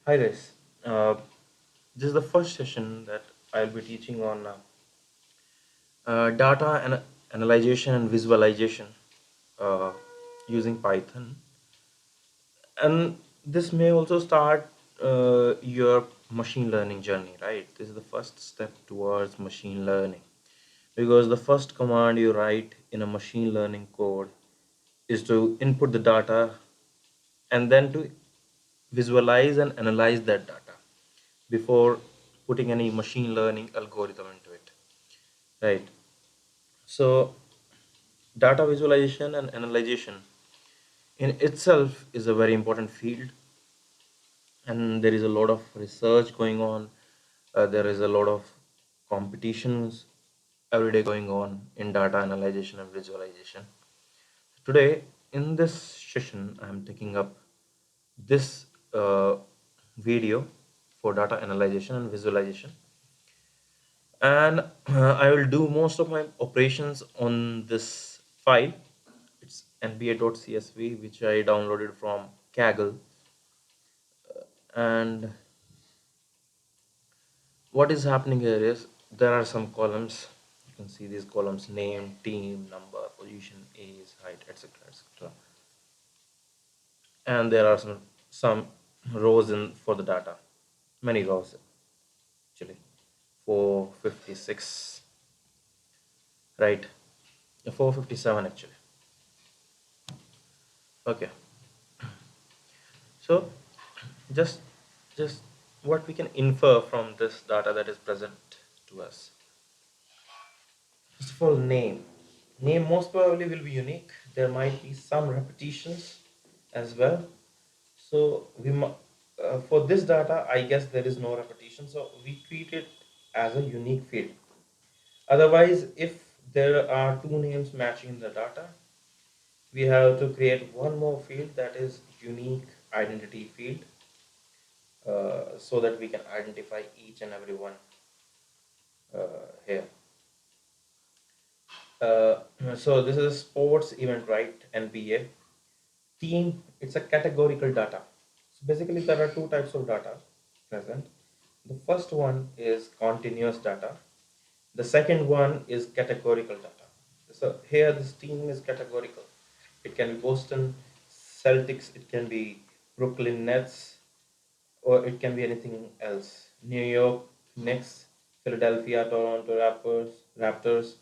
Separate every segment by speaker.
Speaker 1: Hi guys, this is the first session that I'll be teaching on data and analyzation and visualization uh, using Python. And this may also start your machine learning journey, right? This is the first step towards machine learning because the first command you write in a machine learning code is to input the data and then to visualize and analyze that data before putting any machine learning algorithm into it, right? So data visualization and analyzation in itself is a very important field, and there is a lot of research going on. There is a lot of competitions every day going on in data analyzation and visualization. Today in this session I am taking up this uh, video for data analyzation and visualization, and I will do most of my operations on this file. It's nba.csv, which I downloaded from Kaggle. And what is happening here is there are some columns. You can see these columns: name, team, number, position, age, height, etc., etc. And there are some rows in for the data, many rows actually, 456, right? 457 actually. Okay, so just just what we can infer from this data that is present to us. First of all, name most probably will be unique. There might be some repetitions as well. So for this data I guess there is no repetition, so we treat it as a unique field. Otherwise, if there are two names matching in the data, we have to create one more field, that is unique identity field, so that we can identify each and every one here. Uh, so this is a sports event, right? NBA. Team, it's a categorical data. So basically there are two types of data present. The first one is continuous data. The second one is categorical data. So here this team is categorical. It can be Boston Celtics, it can be Brooklyn Nets, or it can be anything else. New York Knicks, Philadelphia, Toronto Raptors,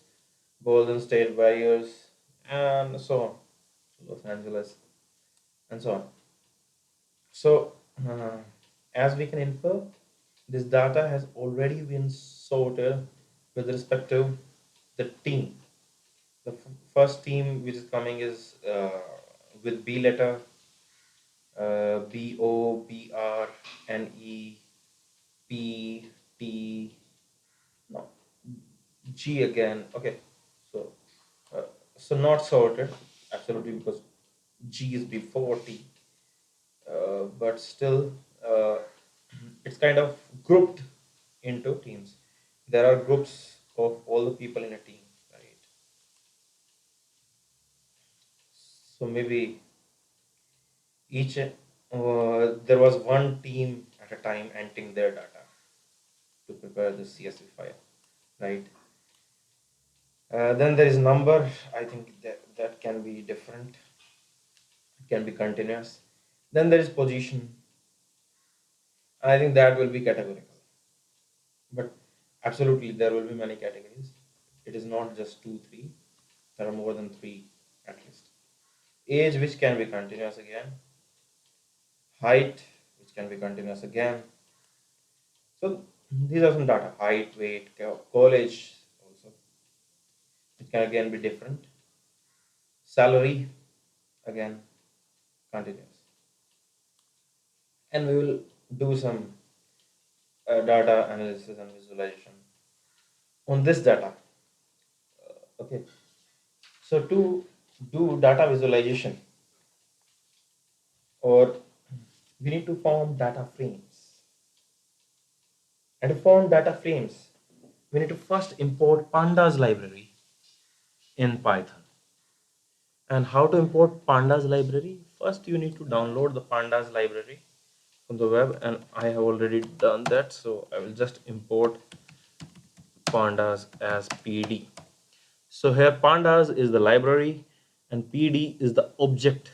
Speaker 1: Golden State Warriors, and so on. Los Angeles, and so on. So, as we can infer, this data has already been sorted with respect to the team. The first team which is coming is with B letter, BOBRNEPT, no, G again. Okay, so uh, so not sorted absolutely because G is before T, but still it's kind of grouped into teams. There are groups of all the people in a team, right? So maybe each there was one team at a time entering their data to prepare the CSV file, right? Then there is number. I think that can be different. It can be continuous. Then there is position. I think that will be categorical. But absolutely, there will be many categories. It is not just two, three. There are more than three at least. Age, which can be continuous again. Height, which can be continuous again. So these are some data. Height, weight, college also. It can again be different. Salary, again continuous. And we will do some data analysis and visualization on this data. Okay. So to do data visualization, or we need to form data frames. And to form data frames, we need to first import pandas library in Python. And how to import pandas library? First, you need to download the pandas library on the web, and I have already done that, so I will just import pandas as pd. So here pandas is the library and pd is the object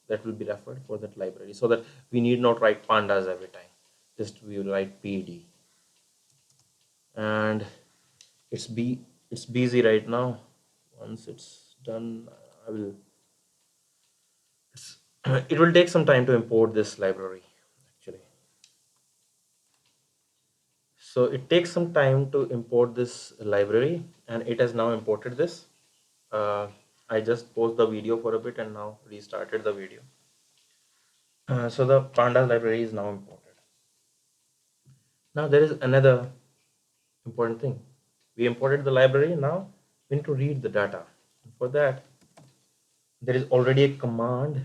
Speaker 1: that will be referred for that library, so that we need not write pandas every time, just we will write pd. And it's be it's busy right now. Once it's done, I will it's, it will take some time to import this library actually. So it takes some time to import this library, and it has now imported this. uh, I just paused the video for a bit and now restarted the video. So the pandas library is now imported. Now there is another important thing. We imported the library, now we need to read the data. For that, there is already a command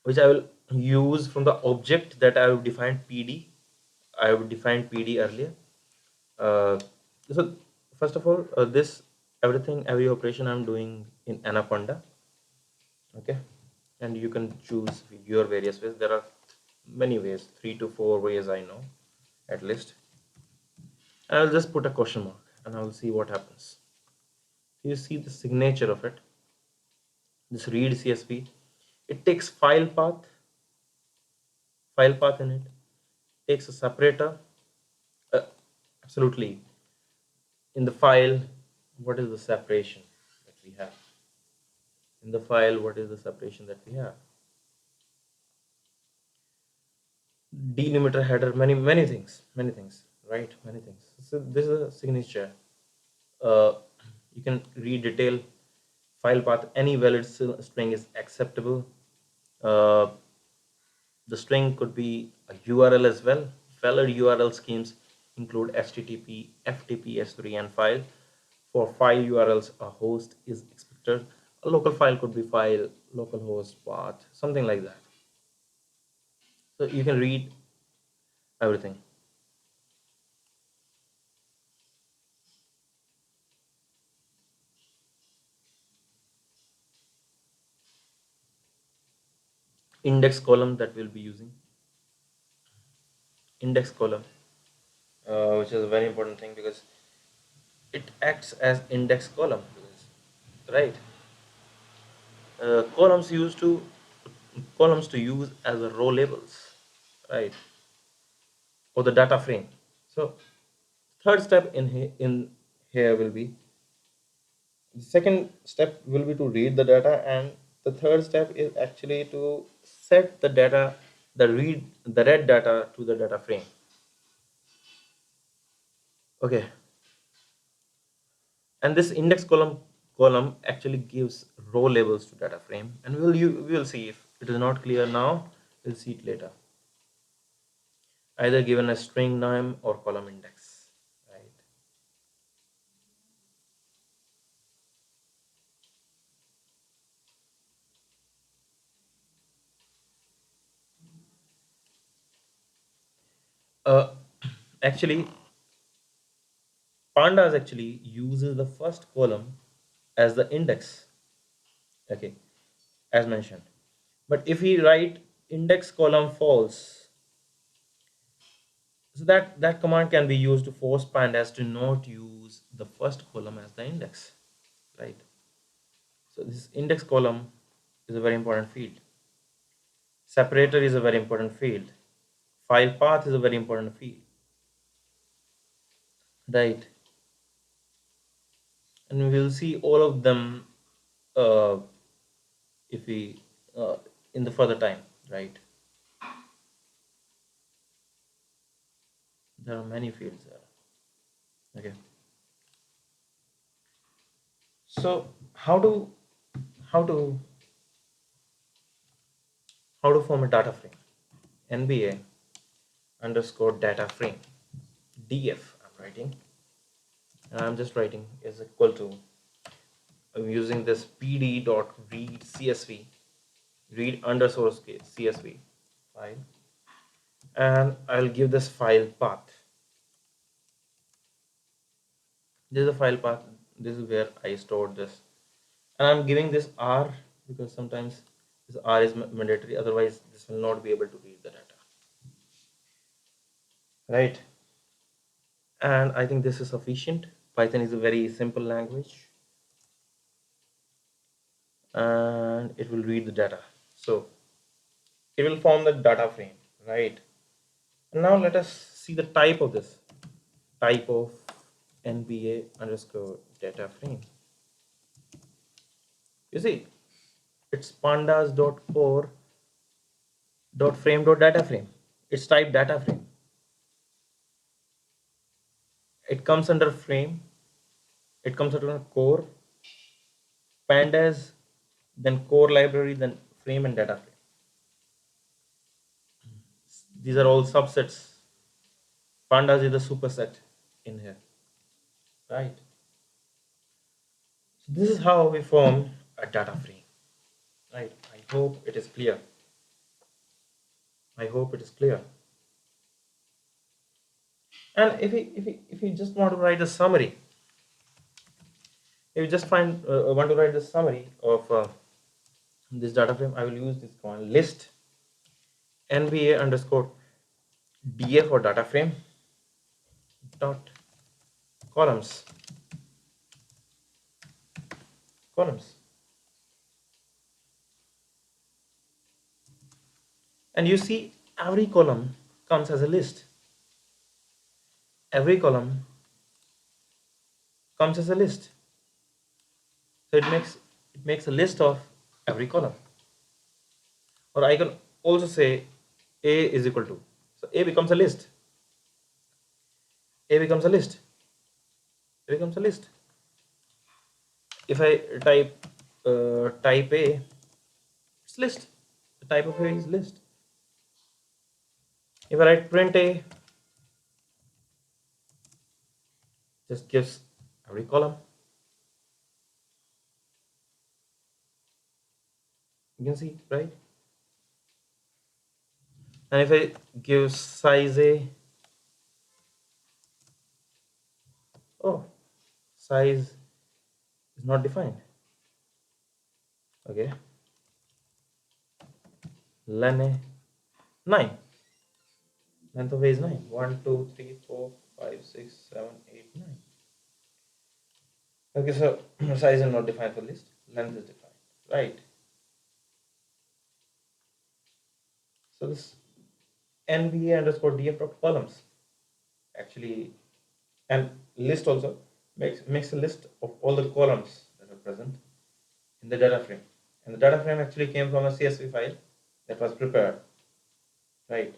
Speaker 1: which I will use from the object that I have defined pd. I have defined pd earlier. So first of all, this every operation I'm doing in Anaconda. Okay, and you can choose your various ways. There are many ways, 3 to 4 ways I know at least. And I'll just put a question mark and I'll see what happens. You see the signature of it, this read CSV. It takes file path in it, takes a separator. uh, Absolutely, in the file, what is the separation that we have? In the file, what is the separation that we have? Delimiter header, many things, right? Many things. So this is a signature. uh, you can read detail, file path, any valid string is acceptable. uh, the string could be a URL as well. Valid URL schemes include HTTP, FTP, S3, and file. For file URLs, a host is expected. A local file could be file, localhost, path, something like that. So you can read everything. Index column that we'll be using. Index column, which is a very important thing because it acts as index column, right? Columns to use as a row labels, right? Or the data frame. So third step in here will be, the second step will be to read the data, and the third step is actually to set the data, the read data to the data frame. Okay, and this index column actually gives row labels to data frame, and we will see. If it is not clear now, we'll see it later. Either given a string name or column index, right? uh, Actually, pandas actually uses the first column as the index, okay, as mentioned. But if we write index column false, so that command can be used to force pandas to not use the first column as the index, right? So this index column is a very important field. Separator is a very important field. File path is a very important field, right? And we will see all of them uh, if we in the further time, right? There are many fields there. Okay, so how to how to form a data frame? NBA underscore data frame, df I'm writing, and I'm just writing is equal to, I'm using this pd dot read csv, read underscore csv file, and I'll give this file path. This is a file path. This is where I stored this, and I'm giving this r because sometimes this r is mandatory, otherwise this will not be able to read the data. right? And I think this is sufficient. Python is a very simple language, and it will read the data. So it will form the data frame, right? And now let us see the type of this. Type of NBA underscore data frame. You see, it's pandas dot core dot frame dot data frame. It's type data frame. It comes under frame. It comes under core, pandas, then core library, then frame and data frame. These are all subsets. Pandas is the superset in here, right? So this is how we form a data frame, right? I hope it is clear. I hope it is clear. And if you just want to write a summary, if you just want to write the summary of this data frame, I will use this command list nba underscore df or data frame dot columns columns. And you see every column comes as a list. Every column comes as a list. So it makes a list of every column. Or I can also say a is equal to. So a becomes a list. A becomes a list. A becomes a list. If I type a, it's list. The type of a is list. If I write print a, just gives every column. You can see, right? And if I give size a, oh, size is not defined. Okay. Len a 9. Length of a is 9. 1, 2, 3, 4, 5, 6, 7, 8, 9. Okay, so size is not defined for list. Length is defined, right? So this nba underscore df dot columns actually, and list also makes a list of all the columns that are present in the data frame. And the data frame actually came from a CSV file that was prepared, right?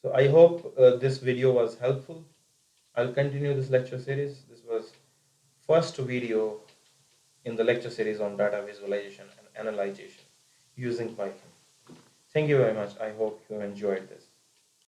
Speaker 1: So I hope this video was helpful. I'll continue this lecture series. This was first video in the lecture series on data visualization and analyzation using Python. Thank you very much. I hope you enjoyed this.